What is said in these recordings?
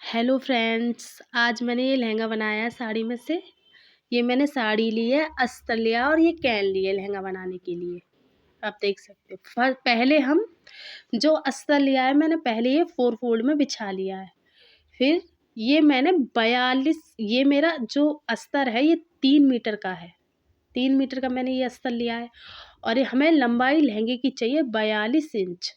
Hello friends, आज मैंने ये लहंगा बनाया है साड़ी में से। ये मैंने साड़ी ली है, अस्तर लिया और ये कैन लिए लहंगा बनाने के लिए। आप देख सकते हो। पहले हम जो अस्तर लिया है मैंने पहले ये 4 फोल्ड में बिछा लिया है। फिर ये मैंने 42, ये मेरा जो अस्तर है ये 3 मीटर का है। 3 मीटर का मैंने ये अस्तर लिया है और ये हमें लंबाई लहंगे की चाहिए 42 इंच।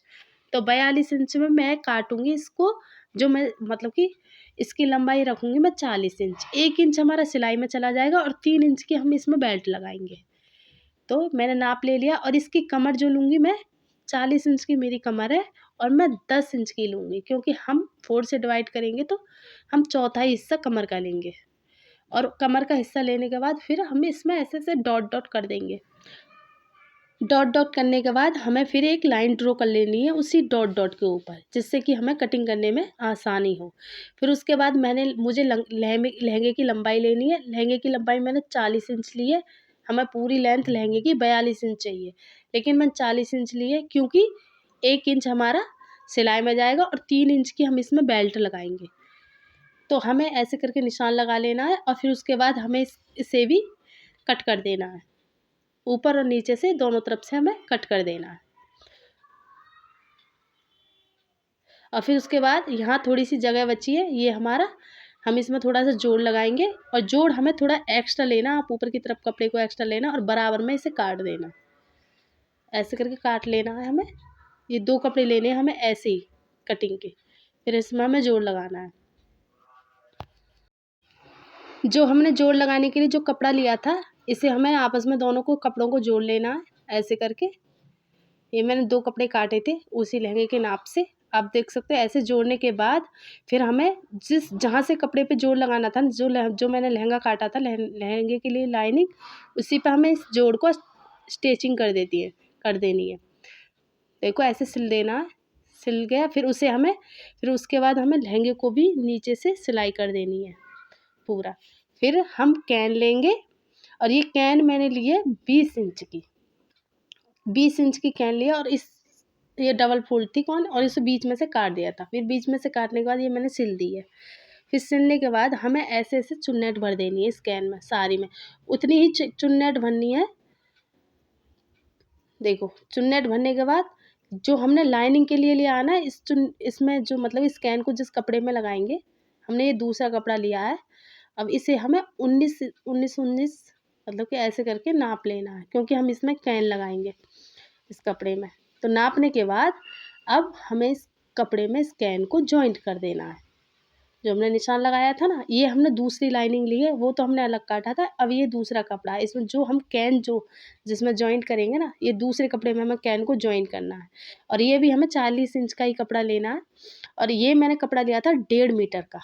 तो 42 इंच में मैं काटूँगी इसको, जो मैं मतलब कि इसकी लंबाई रखूँगी मैं 40 इंच। 1 इंच हमारा सिलाई में चला जाएगा और 3 इंच की हम इसमें बेल्ट लगाएँगे। तो मैंने नाप ले लिया और इसकी कमर जो लूँगी मैं, 40 इंच की मेरी कमर है और मैं 10 इंच की लूँगी, क्योंकि हम 4 से डिवाइड करेंगे तो हम चौथा हिस्सा कमर का लेंगे। और कमर का हिस्सा लेने के बाद फिर हम इसमें ऐसे-ऐसे डॉट डॉट कर देंगे। डॉट डॉट करने के बाद हमें फिर एक लाइन ड्रॉ कर लेनी है उसी डॉट डॉट के ऊपर, जिससे कि हमें कटिंग करने में आसानी हो। फिर उसके बाद मुझे लहंगे की लंबाई लेनी है। लहंगे की लंबाई मैंने 40 इंच ली है। हमें पूरी लेंथ लहंगे की 42 इंच चाहिए, लेकिन मैंने 40 इंच ली है क्योंकि 1 इंच हमारा सिलाई में जाएगा और 3 इंच की हम इसमें बेल्ट लगाएंगे। तो हमें ऐसे करके निशान लगा लेना है और फिर उसके बाद हमें इसे भी कट कर देना है। ऊपर और नीचे से दोनों तरफ से हमें कट कर देना है। और फिर उसके बाद यहाँ थोड़ी सी जगह बची है, ये हमारा, हम इसमें थोड़ा सा जोड़ लगाएंगे और जोड़ हमें थोड़ा एक्स्ट्रा लेना। आप ऊपर की तरफ कपड़े को एक्स्ट्रा लेना और बराबर में इसे काट देना। ऐसे करके काट लेना है हमें। ये 2 कपड़े लेने हैं हमें ऐसे ही कटिंग के। फिर इसमें हमें जोड़ लगाना है। जो हमने जोड़ लगाने के लिए जो कपड़ा लिया था, इसे हमें आपस में दोनों को कपड़ों को जोड़ लेना है ऐसे करके। ये मैंने 2 कपड़े काटे थे उसी लहंगे के नाप से। आप देख सकते हैं। ऐसे जोड़ने के बाद फिर हमें जहाँ से कपड़े पे जोड़ लगाना था, जो मैंने लहंगा काटा था लहंगे के लिए लाइनिंग, उसी पे हमें इस जोड़ को स्टिचिंग कर देनी है। देखो ऐसे सिल देना है। सिल गया फिर उसके बाद हमें लहंगे को भी नीचे से सिलाई कर देनी है पूरा। फिर हम कैन लेंगे और ये कैन मैंने ली है 20 इंच की। 20 इंच की कैन लिया और ये डबल फोल्ड थी कौन, और इसे बीच में से काट दिया था। फिर बीच में से काटने के बाद ये मैंने सिल दी है। फिर सिलने के बाद हमें ऐसे-ऐसे चुन्नेट भर देनी है इस कैन में सारी में। उतनी ही चुन्नेट भरनी है। देखो चुन्नेट भरने के बाद जो हमने लाइनिंग के लिए लिया है ना, इसमें जो मतलब इस कैन को जिस कपड़े में लगाएंगे, हमने ये दूसरा कपड़ा लिया है। अब इसे हमें 19 मतलब कि ऐसे करके नाप लेना है, क्योंकि हम इसमें कैन लगाएंगे इस कपड़े में। तो नापने के बाद अब हमें इस कपड़े में इस कैन को जॉइंट कर देना है। जो हमने निशान लगाया था ना, ये हमने दूसरी लाइनिंग ली है, वो तो हमने अलग काटा था। अब ये दूसरा कपड़ा है, इसमें जो हम कैन जो जिसमें जॉइंट करेंगे ना, ये दूसरे कपड़े में हमें कैन को जॉइंट करना है। और ये भी हमें 40 इंच का ही कपड़ा लेना है। और ये मैंने कपड़ा लिया था 1.5 मीटर का।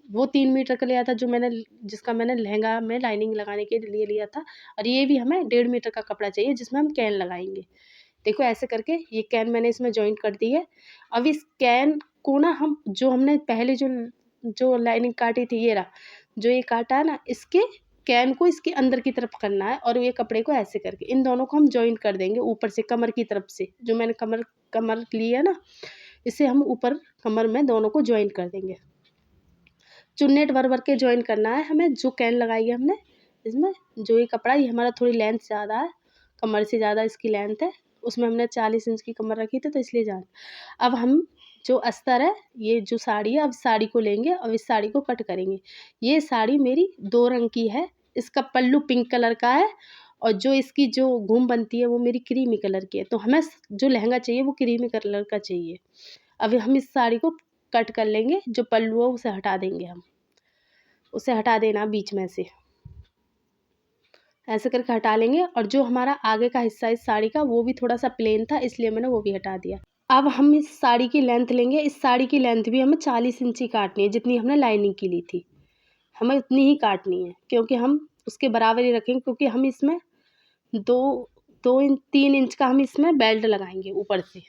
वो 3 मीटर का लिया था जिसका मैंने लहंगा में लाइनिंग लगाने के लिए लिया था। और ये भी हमें 1.5 मीटर का कपड़ा चाहिए जिसमें हम कैन लगाएंगे। देखो ऐसे करके ये कैन मैंने इसमें जॉइंट कर दी है। अब इस कैन को ना हम जो हमने पहले जो लाइनिंग काटी थी, ये रहा जो ये काटा है ना, इसके कैन को इसके अंदर की तरफ करना है और ये कपड़े को ऐसे करके इन दोनों को हम जॉइंट कर देंगे ऊपर से कमर की तरफ से। जो मैंने कमर ली है ना, इसे हम ऊपर कमर में दोनों को जॉइंट कर देंगे। चुन्नेट भर भर के जॉइंट करना है हमें। जो कैन लगाई है हमने इसमें, जो ये कपड़ा ये हमारा थोड़ी लेंथ ज़्यादा है, कमर से ज़्यादा इसकी लेंथ है। उसमें हमने 40 इंच की कमर रखी थी तो इसलिए अब हम जो अस्तर है, ये जो साड़ी है, अब साड़ी को लेंगे और इस साड़ी को कट करेंगे। ये साड़ी मेरी 2 रंग की है। इसका पल्लू पिंक कलर का है और जो इसकी जो घूम बनती है वो मेरी क्रीमी कलर की है। तो हमें जो लहंगा चाहिए वो क्रीमी कलर का चाहिए। अब हम इस साड़ी को कट कर लेंगे। जो पल्लू है उसे हटा देंगे हम। उसे हटा देना बीच में से ऐसे करके हटा लेंगे। और जो हमारा आगे का हिस्सा इस साड़ी का, वो भी थोड़ा सा प्लेन था, इसलिए मैंने वो भी हटा दिया। अब हम इस साड़ी की लेंथ लेंगे। इस साड़ी की लेंथ भी हमें 40 इंच ही काटनी है, जितनी हमने लाइनिंग की ली थी हमें उतनी ही काटनी है, क्योंकि हम उसके बराबर ही रखेंगे। क्योंकि हम इसमें 3 इंच का हम इसमें बेल्ट लगाएंगे ऊपर से।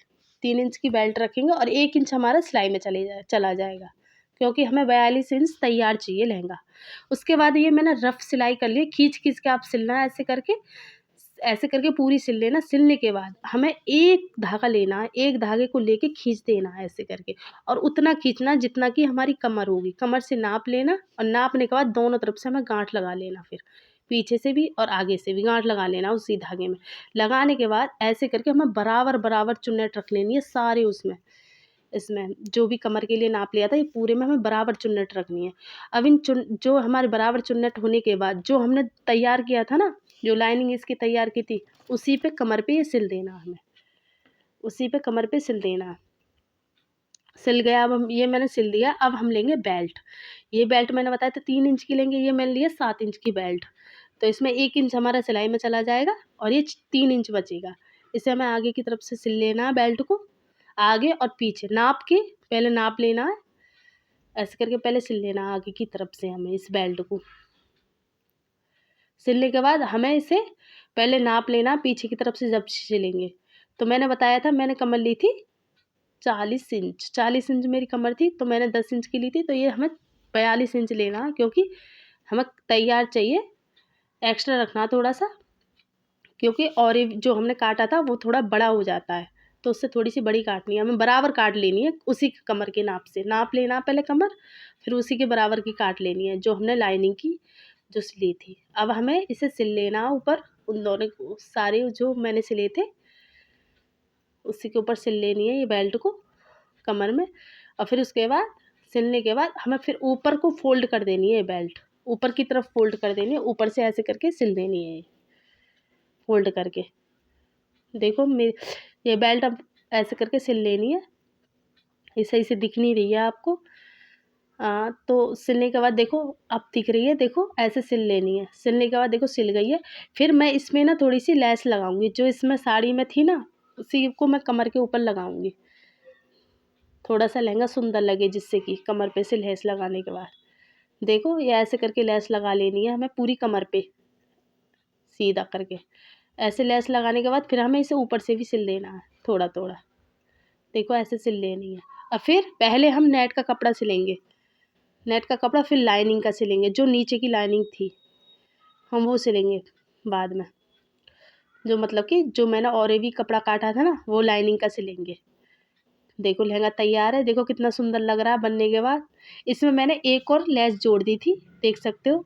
3 इंच की बेल्ट रखेंगे और 1 इंच हमारा सिलाई में चला जाएगा, क्योंकि हमें 42 इंच तैयार चाहिए लहंगा। उसके बाद ये मैंने रफ सिलाई कर ली। खींच खींच के आप सिलना है ऐसे करके। ऐसे करके पूरी सिल लेना। सिलने के बाद हमें एक धागा लेना है, एक धागे को लेके खींच देना है ऐसे करके, और उतना खींचना जितना कि हमारी कमर होगी। कमर से नाप लेना और नापने के बाद दोनों तरफ से हमें गांठ लगा लेना, फिर पीछे से भी और आगे से भी गांठ लगा लेना उसी धागे में। लगाने के बाद ऐसे करके हमें बराबर बराबर चुन्नट रख लेनी है सारे उसमें, इसमें जो भी कमर के लिए नाप लिया था ये पूरे में हमें बराबर चुन्नट रखनी है। अब इन जो हमारे बराबर चुन्नट होने के बाद जो हमने तैयार किया था ना, जो लाइनिंग इसकी तैयार की थी, उसी पे कमर पे ये सिल देना हमें, उसी पे कमर पे सिल देना। सिल गया। अब हम ये मैंने सिल दिया। अब हम लेंगे बेल्ट। ये बेल्ट मैंने बताया था 3 इंच की लेंगे, ये मैंने लिया 7 इंच की बेल्ट। तो इसमें 1 इंच हमारा सिलाई में चला जाएगा और ये 3 इंच बचेगा। इसे हमें आगे की तरफ से सिल लेना है बेल्ट को, आगे और पीछे नाप के पहले नाप लेना है, ऐसे करके पहले सिल लेना है आगे की तरफ से हमें इस बेल्ट को। सिलने के बाद हमें इसे पहले नाप लेना पीछे की तरफ से जब सिलेंगे। तो मैंने बताया था मैंने कमर ली थी 40 इंच, 40 इंच मेरी कमर थी, तो मैंने 10 इंच की ली थी, तो ये हमें 42 इंच लेना है, क्योंकि हमें तैयार चाहिए, एक्स्ट्रा रखना थोड़ा सा, क्योंकि और ये जो हमने काटा था वो थोड़ा बड़ा हो जाता है, तो उससे थोड़ी सी बड़ी काटनी है हमें, बराबर काट लेनी है उसी कमर के नाप से। नाप लेना है पहले कमर, फिर उसी के बराबर की काट लेनी है जो हमने लाइनिंग की जो सिली थी। अब हमें इसे सिल लेना है ऊपर, उन दोनों सारे जो मैंने सिले थे उसी के ऊपर सिल लेनी है ये बेल्ट को कमर में। और फिर उसके बाद सिलने के बाद हमें फिर ऊपर को फोल्ड कर देनी है ये बेल्ट, ऊपर की तरफ फोल्ड कर देनी है, ऊपर से ऐसे करके सिल देनी है फोल्ड करके। देखो ये बेल्ट अब ऐसे करके सिल लेनी है, ये सही से दिख नहीं रही है आपको। तो सिलने के बाद देखो अब दिख रही है, देखो ऐसे सिल लेनी है। सिलने के बाद देखो सिल गई है। फिर मैं इसमें ना थोड़ी सी लेस लगाऊंगी, जो इसमें साड़ी में थी ना उसी को मैं कमर के ऊपर लगाऊंगी, थोड़ा सा लहंगा सुंदर लगे, जिससे कि कमर पे से लेस लगाने के बाद देखो ये ऐसे करके लेस लगा लेनी है हमें पूरी कमर पे सीधा करके। ऐसे लेस लगाने के बाद फिर हमें इसे ऊपर से भी सिल देना है थोड़ा थोड़ा, देखो ऐसे सिल लेनी है। और फिर पहले हम नेट का कपड़ा सिलेंगे, नेट का कपड़ा, फिर लाइनिंग का सिलेंगे, जो नीचे की लाइनिंग थी हम वो सिलेंगे बाद में, जो मतलब कि जो मैंने और भी कपड़ा काटा था ना वो लाइनिंग का सिलेंगे। देखो लहंगा तैयार है, देखो कितना सुंदर लग रहा है बनने के बाद। इसमें मैंने एक और लेस जोड़ दी थी, देख सकते हो